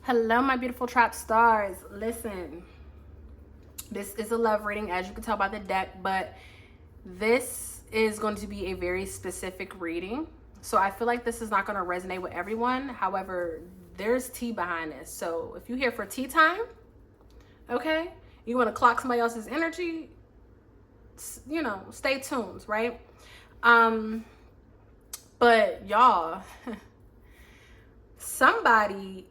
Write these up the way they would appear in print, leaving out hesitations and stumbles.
Hello, my beautiful trap stars. Listen, this is a love reading, as you can tell by the deck, but this is going to be a very specific reading. So I feel like this is not going to resonate with everyone. However, there's tea behind this. So if you're here for tea time, okay, you want to clock somebody else's energy, you know, stay tuned, right? But y'all, somebody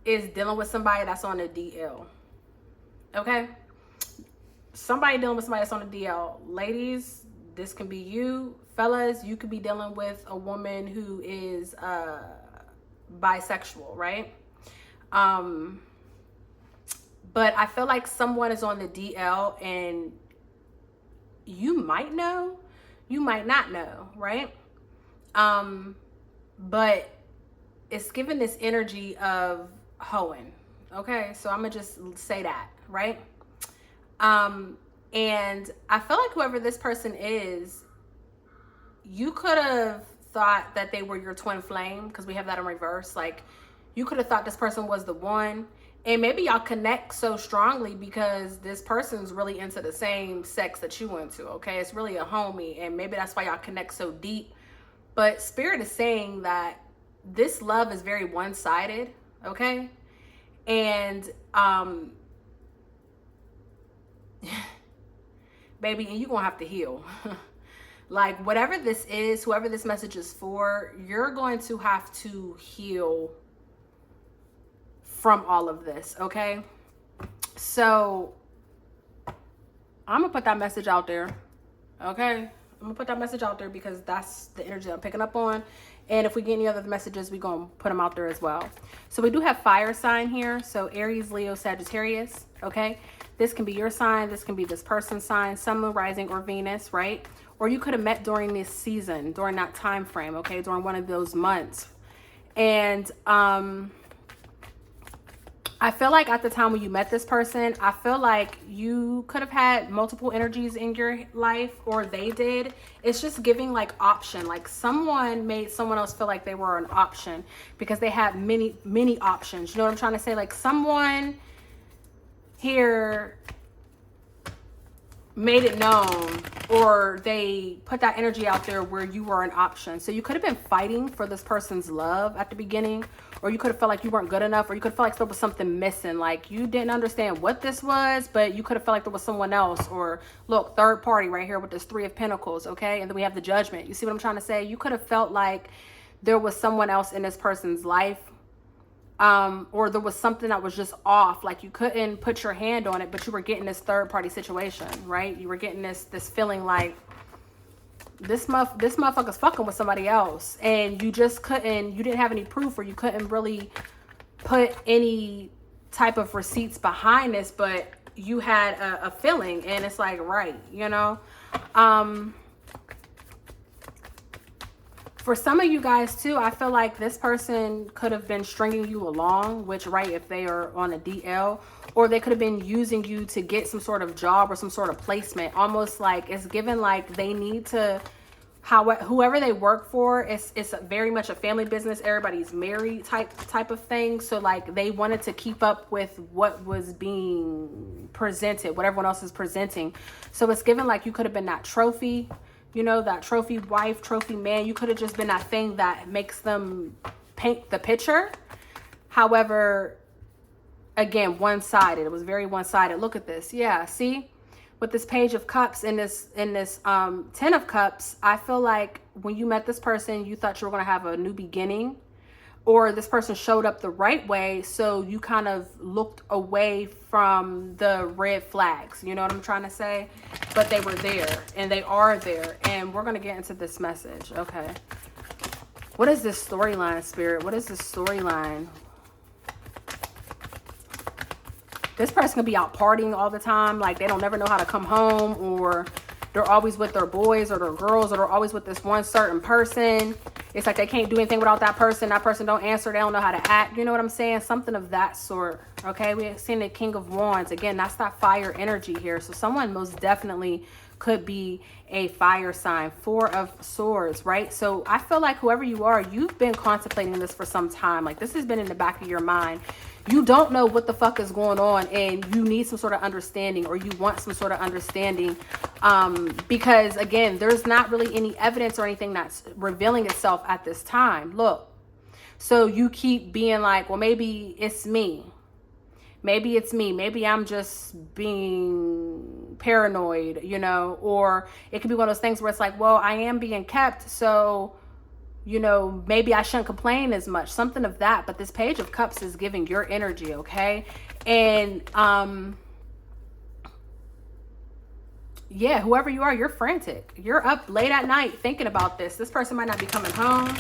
is dealing with somebody that's on the DL. Okay? Somebody dealing with somebody that's on the DL. Ladies, this can be you. Fellas, you could be dealing with a woman who is bisexual, right? But I feel like someone is on the DL and you might know, you might not know, right? But it's given this energy of hoeing. Okay, so I'm gonna just say that, right? And I feel like whoever this person is, you could have thought that they were your twin flame, because we have that in reverse. Like, you could have thought this person was the one, and maybe y'all connect so strongly because this person's really into the same sex that you into. Okay, it's really a homie, and maybe that's why y'all connect so deep. But Spirit is saying that this love is very one-sided, okay? And baby, and you're gonna have to heal. Like, whatever this is, whoever this message is for, you're going to have to heal from all of this, okay? So I'm gonna put that message out there, okay? I'm gonna put that message out there because that's the energy I'm picking up on. And if we get any other messages, we're going to put them out there as well. So we do have fire sign here. So Aries, Leo, Sagittarius. Okay. This can be your sign. This can be this person's sign, Sun, Moon, Rising, or Venus, right? Or you could have met during this season, during that time frame. Okay. During one of those months. And, I feel like at the time when you met this person, I feel like you could have had multiple energies in your life, or they did. It's just giving like option. Like someone made someone else feel like they were an option because they had many options. You know what I'm trying to say? Like someone here made it known, or they put that energy out there where you were an option. So you could have been fighting for this person's love at the beginning, or you could have felt like you weren't good enough, or you could have felt like there was something missing, like you didn't understand what this was, but you could have felt like there was someone else. Or look, third party right here with this Three of Pentacles, okay? And then we have the Judgment. You see what I'm trying to say? You could have felt like there was someone else in this person's life, or there was something that was just off, like you couldn't put your hand on it, but you were getting this third party situation, right? You were getting this feeling like this motherfucker's fucking with somebody else, and you just couldn't, you didn't have any proof, or you couldn't really put any type of receipts behind this, but you had a feeling, and it's like, right, you know? For some of you guys too, I feel like this person could have been stringing you along, which, right, if they are on a DL, or they could have been using you to get some sort of job or some sort of placement. Almost like it's given like they need to, whoever they work for, it's very much a family business. Everybody's married type of thing. So like they wanted to keep up with what was being presented, what everyone else is presenting. So it's given like you could have been that trophy. You know, that trophy wife, trophy man. You could have just been that thing that makes them paint the picture. However, again, one-sided. It was very one-sided. Look at this. Yeah, see? With this Page of Cups and this Ten of Cups, I feel like when you met this person, you thought you were going to have a new beginning. Or this person showed up the right way, so you kind of looked away from the red flags. You know what I'm trying to say? But they were there, and they are there. And we're going to get into this message. Okay. What is this storyline, Spirit? What is this storyline? This person could be out partying all the time. Like, they don't never know how to come home, or they're always with their boys or their girls, or they're always with this one certain person. It's like they can't do anything without that person. That person don't answer. They don't know how to act. You know what I'm saying? Something of that sort. Okay, we've seen the King of Wands. Again, that's that fire energy here. So someone most definitely could be a fire sign. 4 of Swords, right? So I feel like whoever you are, you've been contemplating this for some time. Like this has been in the back of your mind. You don't know what the fuck is going on, and you need some sort of understanding, or you want some sort of understanding, because again, there's not really any evidence or anything that's revealing itself at this time. Look, so you keep being like, well, maybe it's me. Maybe it's me. Maybe I'm just being paranoid, you know, or it could be one of those things where it's like, well, I am being kept, so, you know, maybe I shouldn't complain as much, something of that. But this Page of Cups is giving your energy, okay? And yeah, whoever you are, you're frantic. You're up late at night thinking about this. This person might not be coming home,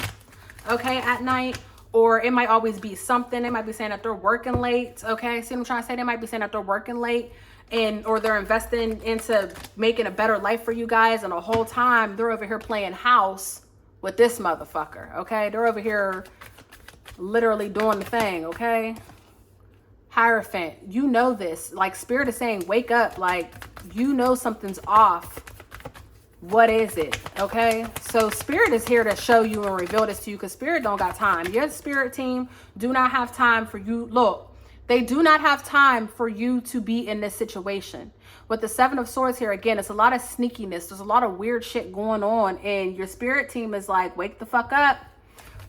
okay, at night. Or it might always be something. They might be saying that they're working late, okay? See what I'm trying to say? They might be saying that they're working late, and or they're investing into making a better life for you guys, and the whole time they're over here playing house with this motherfucker, okay? They're over here literally doing the thing, okay? Hierophant, you know this. Like, Spirit is saying, wake up. Like, you know something's off. What is it? Okay, so Spirit is here to show you and reveal this to you, because Spirit don't got time. Your Spirit team do not have time for you. Look, they do not have time for you to be in this situation. With the 7 of Swords here, again, it's a lot of sneakiness. There's a lot of weird shit going on, and your Spirit team is like, wake the fuck up.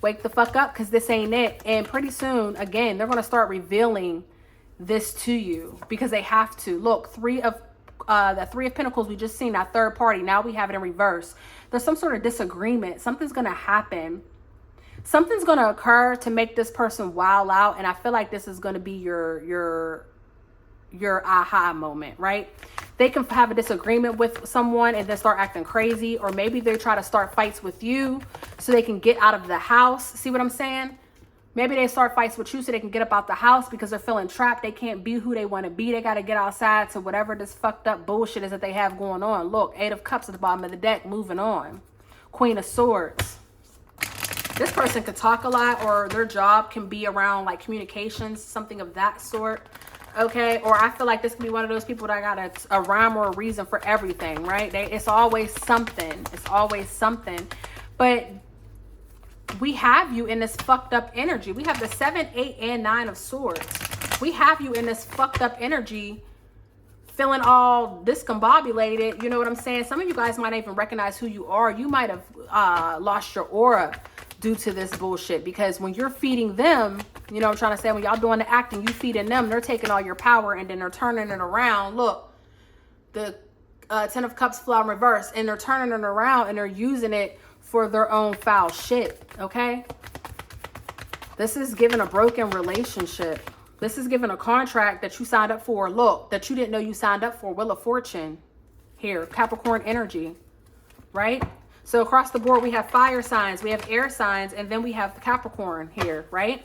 Wake the fuck up, because this ain't it. And pretty soon, again, they're going to start revealing this to you, because they have to. Look, the 3 of Pentacles, we just seen that third party. Now we have it in reverse. There's some sort of disagreement. Something's going to happen. Something's going to occur to make this person wild out. And I feel like this is going to be your aha moment, right? They can have a disagreement with someone and then start acting crazy. Or maybe they try to start fights with you so they can get out of the house. See what I'm saying? Maybe they start fights with you so they can get up out the house because they're feeling trapped. They can't be who they want to be. They got to get outside to whatever this fucked up bullshit is that they have going on. Look, 8 of Cups at the bottom of the deck, moving on. Queen of Swords. This person could talk a lot, or their job can be around like communications, something of that sort. Okay, or I feel like this could be one of those people that got a rhyme or a reason for everything, right? It's always something. It's always something. But we have you in this fucked up energy. We have the 7, 8, and 9 of Swords. We have you in this fucked up energy, feeling all discombobulated. You know what I'm saying? Some of you guys might not even recognize who you are. You might have lost your aura due to this bullshit, because when you're feeding them, you know what I'm trying to say, when y'all doing the acting, you feeding them, they're taking all your power and then they're turning it around. Look, the 10 of Cups fell in reverse, and they're turning it around and they're using it for their own foul shit, okay? This is giving a broken relationship. This is giving a contract that you signed up for, look, that you didn't know you signed up for. Wheel of Fortune here, Capricorn energy, right? So across the board, we have fire signs, we have air signs, and then we have the Capricorn here, right?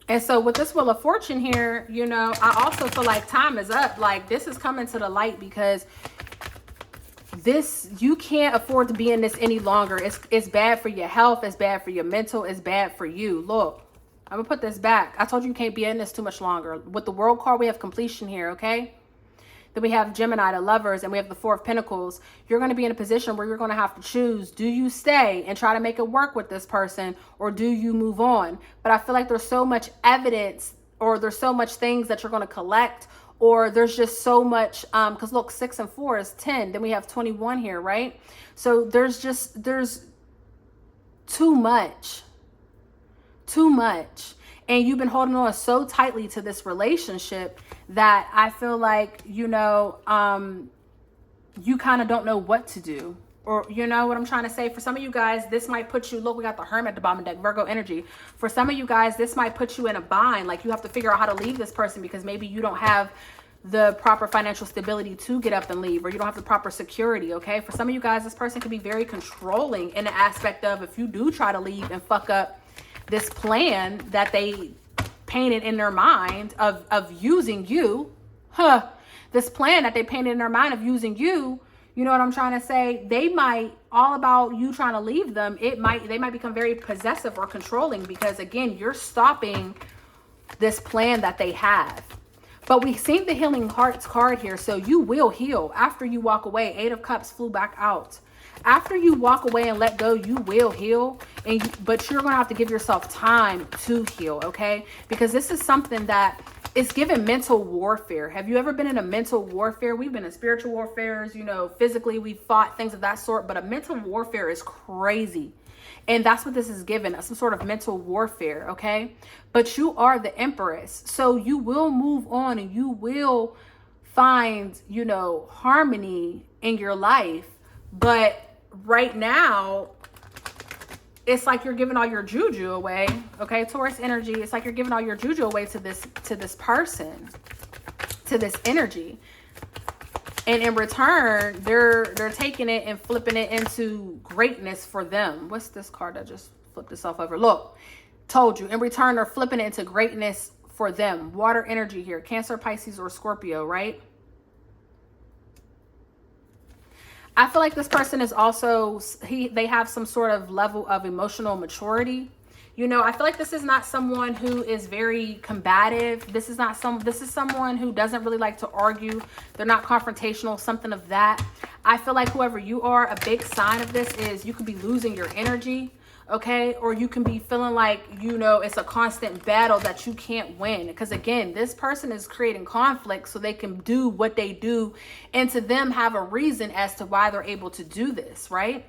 And so with this Wheel of Fortune here, you know, I also feel like time is up. Like, this is coming to the light, because this, you can't afford to be in this any longer. It's bad for your health. It's bad for your mental. It's bad for you. Look, I'm gonna put this back. I told you can't be in this too much longer. With the World card, we have completion here, okay? Then we have Gemini, the Lovers, and we have the 4 of Pentacles. You're going to be in a position where you're going to have to choose. Do you stay and try to make it work with this person, or do you move on? But I feel like there's so much evidence, or there's so much things that you're going to collect, or there's just so much, because look, 6 and 4 is 10. Then we have 21 here, right? So there's too much. And you've been holding on so tightly to this relationship that I feel like, you know, you kind of don't know what to do. Or, you know what I'm trying to say? For some of you guys, this might put you, look, we got the Hermit at the bottom of the deck, Virgo energy. For some of you guys, this might put you in a bind. Like, you have to figure out how to leave this person, because maybe you don't have the proper financial stability to get up and leave, or you don't have the proper security, okay? For some of you guys, this person could be very controlling in the aspect of, if you do try to leave and fuck up this plan that they painted in their mind of using you, this plan that they painted in their mind of using you, you know what I'm trying to say? They might, all about you trying to leave them, they might become very possessive or controlling, because again, you're stopping this plan that they have. But we seen the healing hearts card here. So you will heal after you walk away. 8 of Cups flew back out. After you walk away and let go, you will heal. But you're going to have to give yourself time to heal, okay? Because this is something that is given mental warfare. Have you ever been in a mental warfare? We've been in spiritual warfares, you know, physically we fought, things of that sort. But a mental warfare is crazy. And that's what this is given, some sort of mental warfare, okay? But you are the Empress. So you will move on and you will find, you know, harmony in your life. But right now, it's like you're giving all your juju away, okay? Taurus energy, it's like you're giving all your juju away to this person, to this energy. And in return, they're taking it and flipping it into greatness for them. What's this card that just flipped itself over? Look, told you. In return, they're flipping it into greatness for them. Water energy here. Cancer, Pisces, or Scorpio, right? I feel like this person is also, they have some sort of level of emotional maturity. You know, I feel like this is not someone who is very combative. This is someone who doesn't really like to argue. They're not confrontational, something of that. I feel like whoever you are, a big sign of this is you could be losing your energy, okay? Or you can be feeling like, you know, it's a constant battle that you can't win. Because again, this person is creating conflict so they can do what they do, and to them have a reason as to why they're able to do this, right?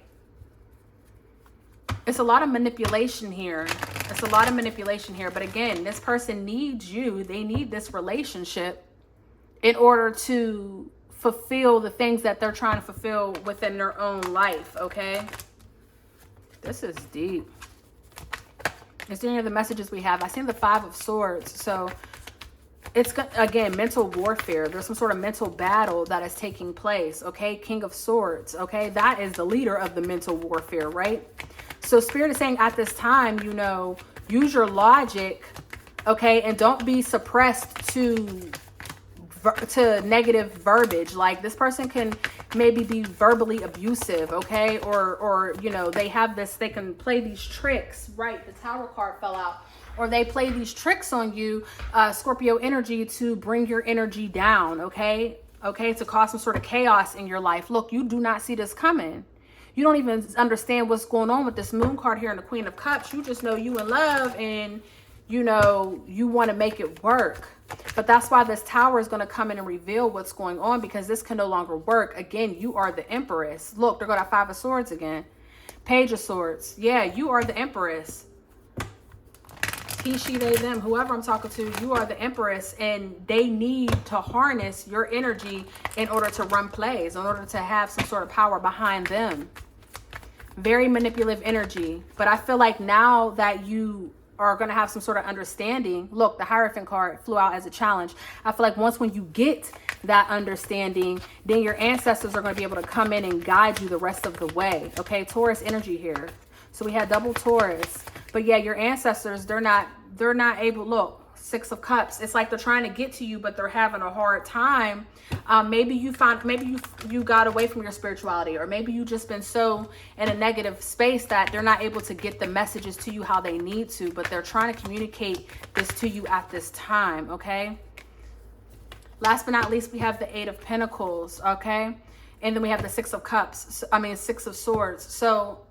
It's a lot of manipulation here. It's a lot of manipulation here. But again, this person needs you. They need this relationship in order to fulfill the things that they're trying to fulfill within their own life, okay? This is deep. Is there any other messages we have? I seen the 5 of Swords. So it's, again, mental warfare. There's some sort of mental battle that is taking place, okay? King of Swords, okay? That is the leader of the mental warfare, right? So Spirit is saying at this time, you know, use your logic, okay? And don't be suppressed to negative verbiage. Like this person can maybe be verbally abusive, okay? Or you know, they have this, they can play these tricks, right? The Tower card fell out. Or they play these tricks on you, Scorpio energy, to bring your energy down, okay? Okay, to cause some sort of chaos in your life. Look, you do not see this coming. You don't even understand what's going on with this Moon card here and the Queen of Cups. You just know you in love and, you know, you want to make it work. But that's why this Tower is going to come in and reveal what's going on, because this can no longer work. Again, you are the Empress. Look, they're going to have 5 of Swords again. Page of Swords. Yeah, you are the Empress. He, she, they, them, whoever I'm talking to, you are the Empress, and they need to harness your energy in order to run plays, in order to have some sort of power behind them. Very manipulative energy. But I feel like now that you are going to have some sort of understanding, look, the Hierophant card flew out as a challenge. I feel like once when you get that understanding, then your ancestors are going to be able to come in and guide you the rest of the way. Okay, Taurus energy here. So we had double Taurus. But yeah, your ancestors, they're not able, look, 6 of Cups. It's like they're trying to get to you, but they're having a hard time. Maybe you got away from your spirituality, or maybe you just been so in a negative space that they're not able to get the messages to you how they need to, but they're trying to communicate this to you at this time, okay? Last but not least, we have the 8 of Pentacles, okay? And then we have the 6 of Cups, 6 of Swords. So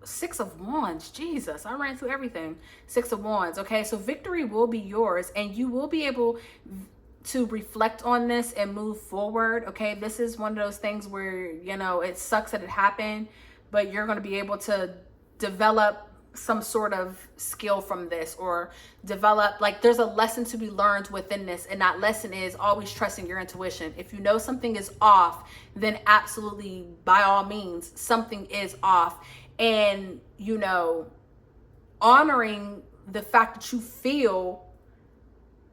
6 of Wands, Jesus, I ran through everything. 6 of Wands, okay? So victory will be yours, and you will be able to reflect on this and move forward, okay? This is one of those things where, you know, it sucks that it happened, but you're going to be able to develop some sort of skill from this, or develop, like, there's a lesson to be learned within this, and that lesson is always trusting your intuition. If you know something is off, then absolutely, by all means, something is off. And, you know, honoring the fact that you feel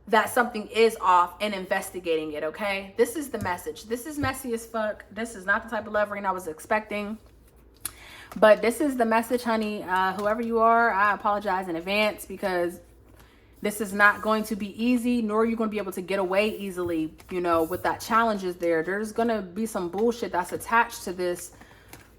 that something is off and investigating it, okay? This is the message. This is messy as fuck. This is not the type of love reading I was expecting. But this is the message, honey. Whoever you are, I apologize in advance, because this is not going to be easy, nor are you going to be able to get away easily, you know, with that challenges there. There's going to be some bullshit that's attached to this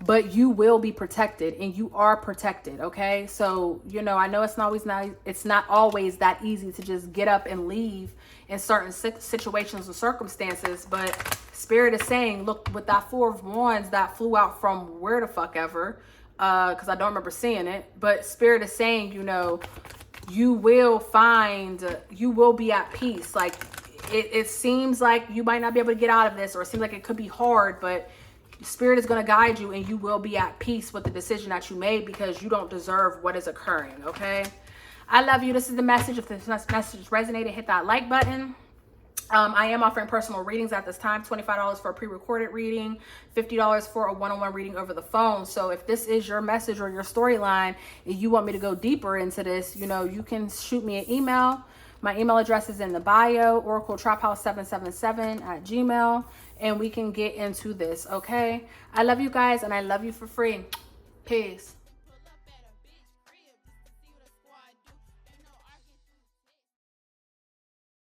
but you will be protected, and you are protected. Okay, so you know, I know it's not always that easy to just get up and leave in certain situations or circumstances, but Spirit is saying, look, with that Four of Wands that flew out from where the fuck ever, because I don't remember seeing it, but Spirit is saying, you know, you will be at peace. Like it seems like you might not be able to get out of this, or it seems like it could be hard, but Spirit is going to guide you, and you will be at peace with the decision that you made, because you don't deserve what is occurring. Okay, I love you. This is the message. If this message resonated, hit that like button. I am offering personal readings at this time, $25 for a pre-recorded reading, $50 for a one-on-one reading over the phone. So if this is your message or your storyline and you want me to go deeper into this, you know, you can shoot me an email. My email address is in the bio, Oracle Traphouse 777 at Gmail, and we can get into this. Okay, I love you guys, and I love you for free. Peace.